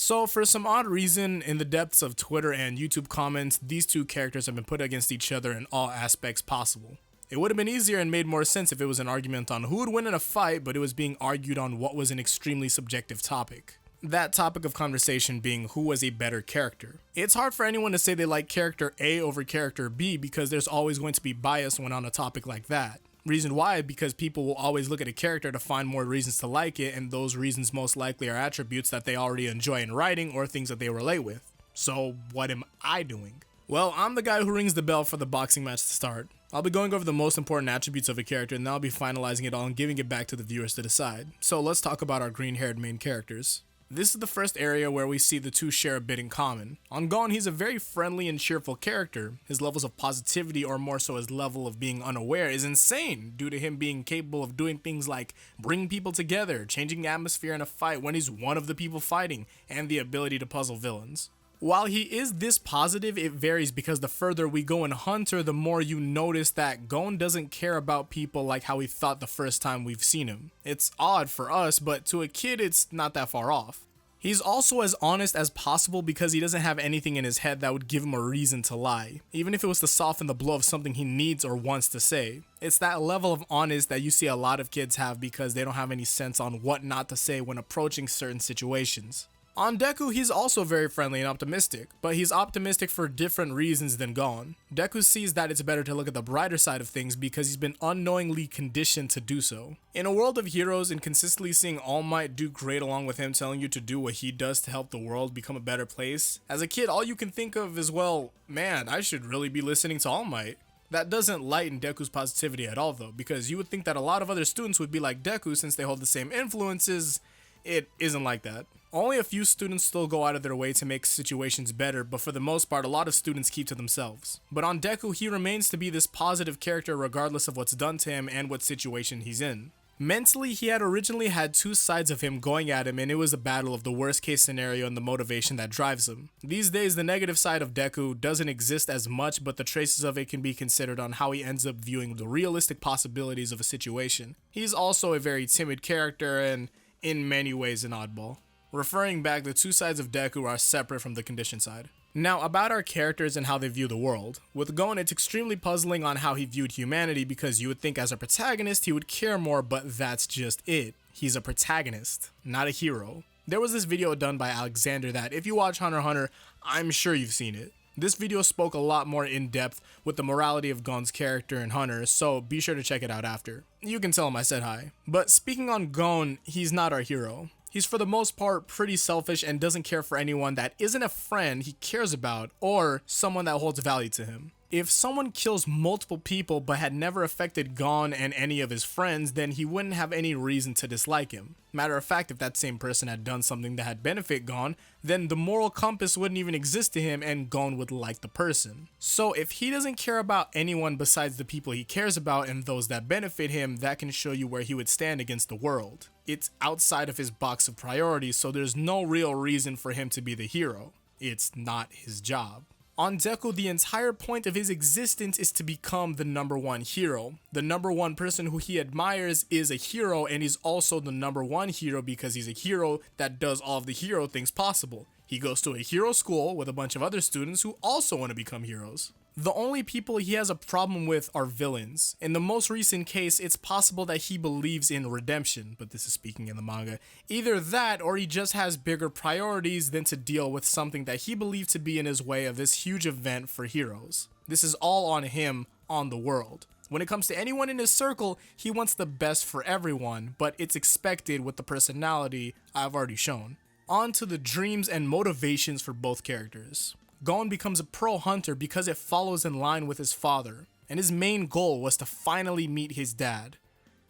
So for some odd reason, in the depths of Twitter and YouTube comments, these two characters have been put against each other in all aspects possible. It would have been easier and made more sense if it was an argument on who would win in a fight, but it was being argued on what was an extremely subjective topic. That topic of conversation being who was a better character. It's hard for anyone to say they like character A over character B because there's always going to be bias when on a topic like that. Reason why? Because people will always look at a character to find more reasons to like it, and those reasons most likely are attributes that they already enjoy in writing or things that they relate with. So what am I doing? Well, I'm the guy who rings the bell for the boxing match to start. I'll be going over the most important attributes of a character, and then I'll be finalizing it all and giving it back to the viewers to decide. So let's talk about our green-haired main characters. This is the first area where we see the two share a bit in common. On Gon, he's a very friendly and cheerful character. His levels of positivity, or more so his level of being unaware, is insane due to him being capable of doing things like bring people together, changing the atmosphere in a fight when he's one of the people fighting, and the ability to puzzle villains. While he is this positive, it varies because the further we go in Hunter, the more you notice that Gon doesn't care about people like how we thought the first time we've seen him. It's odd for us, but to a kid it's not that far off. He's also as honest as possible because he doesn't have anything in his head that would give him a reason to lie, even if it was to soften the blow of something he needs or wants to say. It's that level of honest that you see a lot of kids have because they don't have any sense on what not to say when approaching certain situations. On Deku, he's also very friendly and optimistic, but he's optimistic for different reasons than Gon. Deku sees that it's better to look at the brighter side of things because he's been unknowingly conditioned to do so. In a world of heroes and consistently seeing All Might do great along with him telling you to do what he does to help the world become a better place, as a kid all you can think of is, well, man, I should really be listening to All Might. That doesn't lighten Deku's positivity at all though, because you would think that a lot of other students would be like Deku since they hold the same influences. It isn't like that. Only a few students still go out of their way to make situations better, but for the most part, a lot of students keep to themselves. But on Deku, he remains to be this positive character regardless of what's done to him and what situation he's in. Mentally, he had originally had two sides of him going at him, and it was a battle of the worst case scenario and the motivation that drives him. These days, the negative side of Deku doesn't exist as much, but the traces of it can be considered on how he ends up viewing the realistic possibilities of a situation. He's also a very timid character and, in many ways, an oddball. Referring back, the two sides of Deku are separate from the conditioned side. Now, about our characters and how they view the world. With Gon, it's extremely puzzling on how he viewed humanity because you would think as a protagonist he would care more, but that's just it. He's a protagonist, not a hero. There was this video done by Alexander that, if you watch Hunter x Hunter, I'm sure you've seen it. This video spoke a lot more in depth with the morality of Gon's character in Hunter, so be sure to check it out after. You can tell him I said hi. But speaking on Gon, he's not our hero. He's for the most part pretty selfish and doesn't care for anyone that isn't a friend he cares about or someone that holds value to him. If someone kills multiple people but had never affected Gon and any of his friends, then he wouldn't have any reason to dislike him. Matter of fact, if that same person had done something that had benefit Gon, then the moral compass wouldn't even exist to him and Gon would like the person. So if he doesn't care about anyone besides the people he cares about and those that benefit him, that can show you where he would stand against the world. It's outside of his box of priorities, so there's no real reason for him to be the hero. It's not his job. On Deku, the entire point of his existence is to become the number one hero. The number one person who he admires is a hero, and he's also the number one hero because he's a hero that does all of the hero things possible. He goes to a hero school with a bunch of other students who also want to become heroes. The only people he has a problem with are villains. In the most recent case, it's possible that he believes in redemption, but this is speaking in the manga. Either that, or he just has bigger priorities than to deal with something that he believed to be in his way of this huge event for heroes. This is all on him, on the world. When it comes to anyone in his circle, he wants the best for everyone, but it's expected with the personality I've already shown. On to the dreams and motivations for both characters. Gon becomes a pro hunter because it follows in line with his father, and his main goal was to finally meet his dad,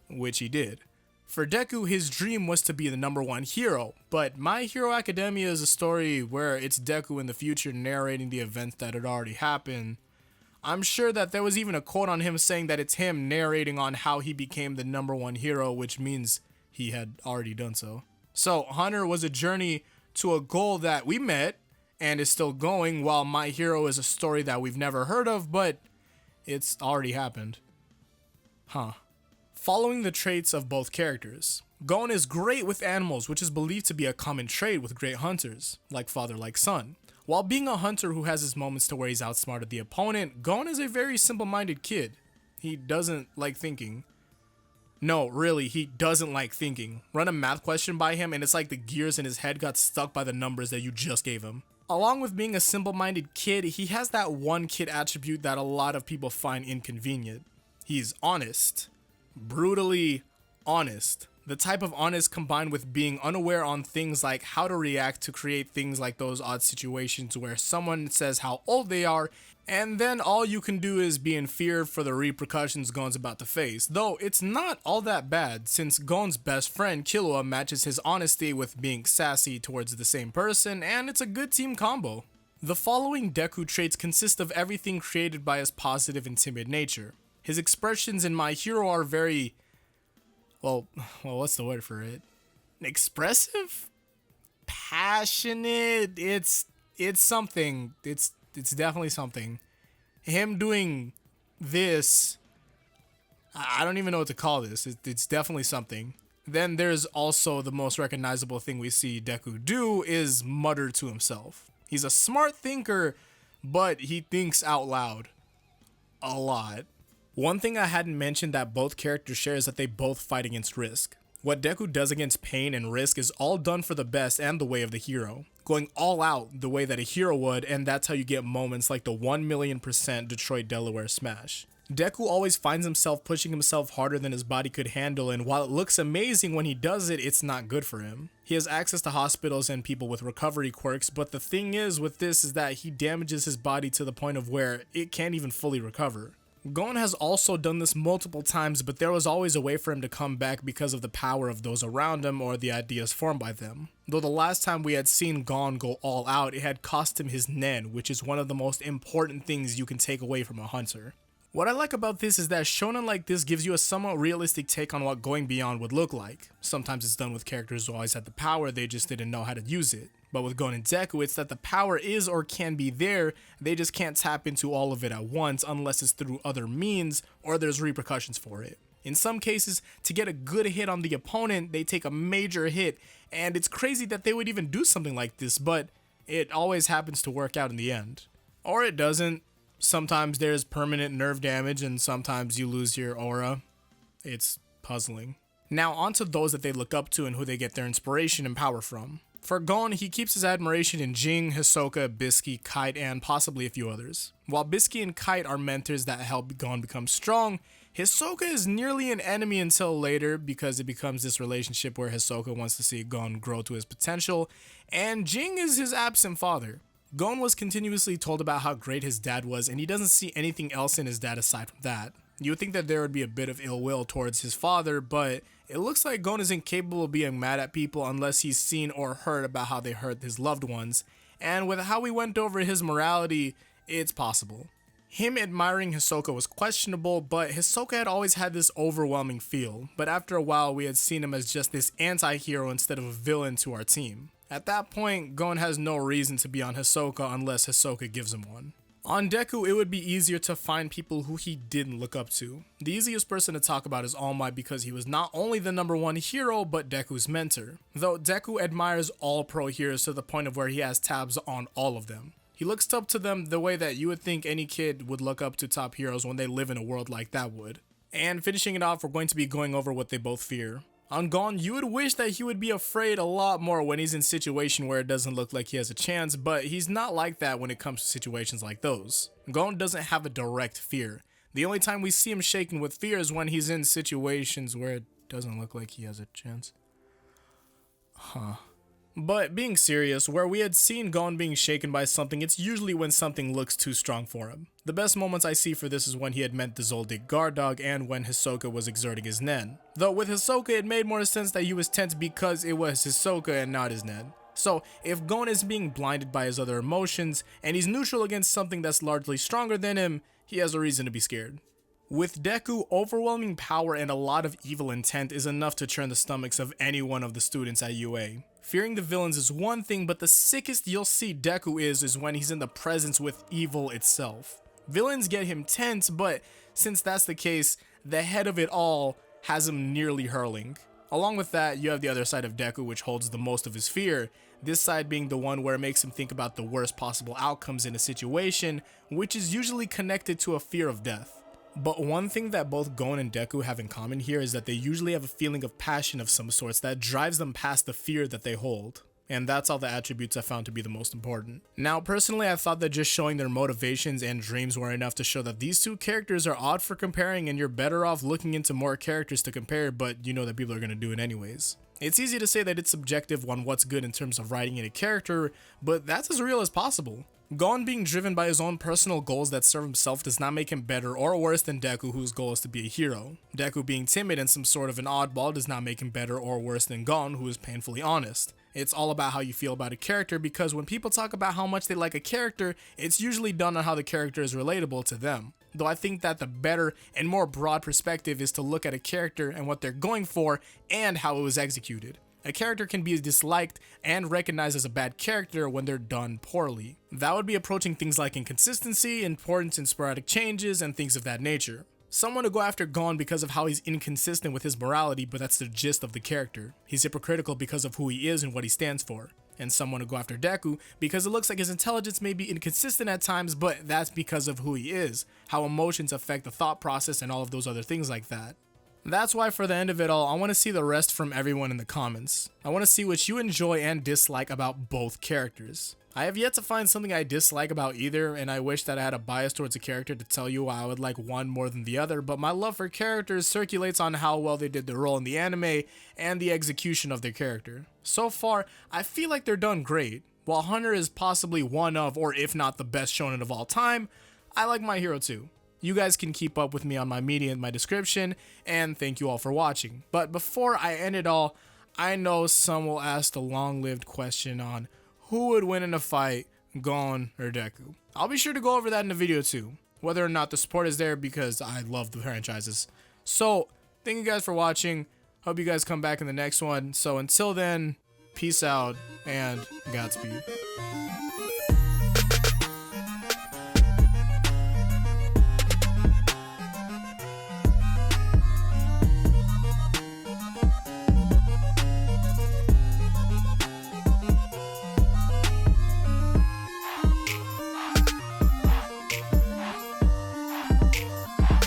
which he did. For Deku, his dream was to be the number one hero, but My Hero Academia is a story where it's Deku in the future narrating the events that had already happened. I'm sure that there was even a quote on him saying that it's him narrating on how he became the number one hero, which means he had already done so. So Hunter was a journey to a goal that we met, and is still going, while My Hero is a story that we've never heard of, but it's already happened. Following the traits of both characters. Gon is great with animals, which is believed to be a common trait with great hunters, like father like son. While being a hunter who has his moments to where he's outsmarted the opponent, Gon is a very simple-minded kid. He doesn't like thinking. No, really, he doesn't like thinking. Run a math question by him and it's like the gears in his head got stuck by the numbers that you just gave him. Along with being a simple-minded kid, he has that one kid attribute that a lot of people find inconvenient. He's honest. Brutally honest. The type of honest combined with being unaware on things like how to react to create things like those odd situations where someone says how old they are and then all you can do is be in fear for the repercussions Gon's about to face. Though it's not all that bad since Gon's best friend Killua matches his honesty with being sassy towards the same person and it's a good team combo. The following Deku traits consist of everything created by his positive and timid nature. His expressions in My Hero are very... Well, what's the word for it? Expressive? Passionate? It's something. It's definitely something. Him doing this, I don't even know what to call this. It's definitely something. Then there's also the most recognizable thing we see Deku do is mutter to himself. He's a smart thinker, but he thinks out loud. A lot. One thing I hadn't mentioned that both characters share is that they both fight against risk. What Deku does against pain and risk is all done for the best and the way of the hero. Going all out the way that a hero would, and that's how you get moments like the 1,000,000% Detroit Delaware smash. Deku always finds himself pushing himself harder than his body could handle, and while it looks amazing when he does it, it's not good for him. He has access to hospitals and people with recovery quirks, but the thing is with this is that he damages his body to the point of where it can't even fully recover. Gon has also done this multiple times, but there was always a way for him to come back because of the power of those around him or the ideas formed by them. Though the last time we had seen Gon go all out, it had cost him his Nen, which is one of the most important things you can take away from a hunter. What I like about this is that shonen like this gives you a somewhat realistic take on what going beyond would look like. Sometimes it's done with characters who always had the power, they just didn't know how to use it. But with Gon and Deku, it's that the power is or can be there, they just can't tap into all of it at once unless it's through other means or there's repercussions for it. In some cases, to get a good hit on the opponent, they take a major hit, and it's crazy that they would even do something like this, but it always happens to work out in the end. Or it doesn't. Sometimes there's permanent nerve damage and sometimes you lose your aura. It's puzzling. Now onto those that they look up to and who they get their inspiration and power from. For Gon, he keeps his admiration in Jing, Hisoka, Bisky, Kite, and possibly a few others. While Bisky and Kite are mentors that help Gon become strong, Hisoka is nearly an enemy until later because it becomes this relationship where Hisoka wants to see Gon grow to his potential, and Jing is his absent father. Gon was continuously told about how great his dad was, and he doesn't see anything else in his dad aside from that. You would think that there would be a bit of ill will towards his father, but it looks like Gon is incapable of being mad at people unless he's seen or heard about how they hurt his loved ones, and with how we went over his morality, it's possible. Him admiring Hisoka was questionable, but Hisoka had always had this overwhelming feel, but after a while we had seen him as just this anti-hero instead of a villain to our team. At that point, Gon has no reason to be on Hisoka unless Hisoka gives him one. On Deku, it would be easier to find people who he didn't look up to. The easiest person to talk about is All Might because he was not only the #1 hero, but Deku's mentor. Though Deku admires all pro heroes to the point of where he has tabs on all of them. He looks up to them the way that you would think any kid would look up to top heroes when they live in a world like that would. And finishing it off, we're going to be going over what they both fear. On Gon, you would wish that he would be afraid a lot more when he's in a situation where it doesn't look like he has a chance, but he's not like that when it comes to situations like those. Gon doesn't have a direct fear. The only time we see him shaken with fear is when he's in situations where it doesn't look like he has a chance. But being serious, where we had seen Gon being shaken by something, it's usually when something looks too strong for him. The best moments I see for this is when he had met the Zoldyck guard dog and when Hisoka was exerting his Nen. Though with Hisoka it made more sense that he was tense because it was Hisoka and not his Nen. So if Gon is being blinded by his other emotions and he's neutral against something that's largely stronger than him, he has a reason to be scared. With Deku, overwhelming power and a lot of evil intent is enough to turn the stomachs of any one of the students at UA. Fearing the villains is one thing, but the sickest you'll see Deku is when he's in the presence with evil itself. Villains get him tense, but since that's the case, the head of it all has him nearly hurling. Along with that, you have the other side of Deku, which holds the most of his fear, this side being the one where it makes him think about the worst possible outcomes in a situation, which is usually connected to a fear of death. But one thing that both Gon and Deku have in common here is that they usually have a feeling of passion of some sorts that drives them past the fear that they hold. And that's all the attributes I found to be the most important. Now, personally, I thought that just showing their motivations and dreams were enough to show that these two characters are odd for comparing, and you're better off looking into more characters to compare, but you know that people are going to do it anyways. It's easy to say that it's subjective on what's good in terms of writing in a character, but that's as real as possible. Gon being driven by his own personal goals that serve himself does not make him better or worse than Deku, whose goal is to be a hero. Deku being timid and some sort of an oddball does not make him better or worse than Gon, who is painfully honest. It's all about how you feel about a character, because when people talk about how much they like a character, it's usually done on how the character is relatable to them. Though I think that the better and more broad perspective is to look at a character and what they're going for and how it was executed. A character can be disliked and recognized as a bad character when they're done poorly. That would be approaching things like inconsistency, importance in sporadic changes, and things of that nature. Someone to go after Gon because of how he's inconsistent with his morality, but that's the gist of the character. He's hypocritical because of who he is and what he stands for. And someone to go after Deku because it looks like his intelligence may be inconsistent at times, but that's because of who he is, how emotions affect the thought process and all of those other things like that. That's why for the end of it all, I want to see the rest from everyone in the comments. I want to see what you enjoy and dislike about both characters. I have yet to find something I dislike about either, and I wish that I had a bias towards a character to tell you why I would like one more than the other, but my love for characters circulates on how well they did their role in the anime and the execution of their character. So far, I feel like they're done great. While Hunter is possibly one of, or if not the best shonen of all time, I like My Hero too. You guys can keep up with me on my media in my description, and thank you all for watching. But before I end it all, I know some will ask the long-lived question on who would win in a fight, Gon or Deku. I'll be sure to go over that in the video too, whether or not the support is there, because I love the franchises. So, thank you guys for watching. Hope you guys come back in the next one. So until then, peace out and Godspeed.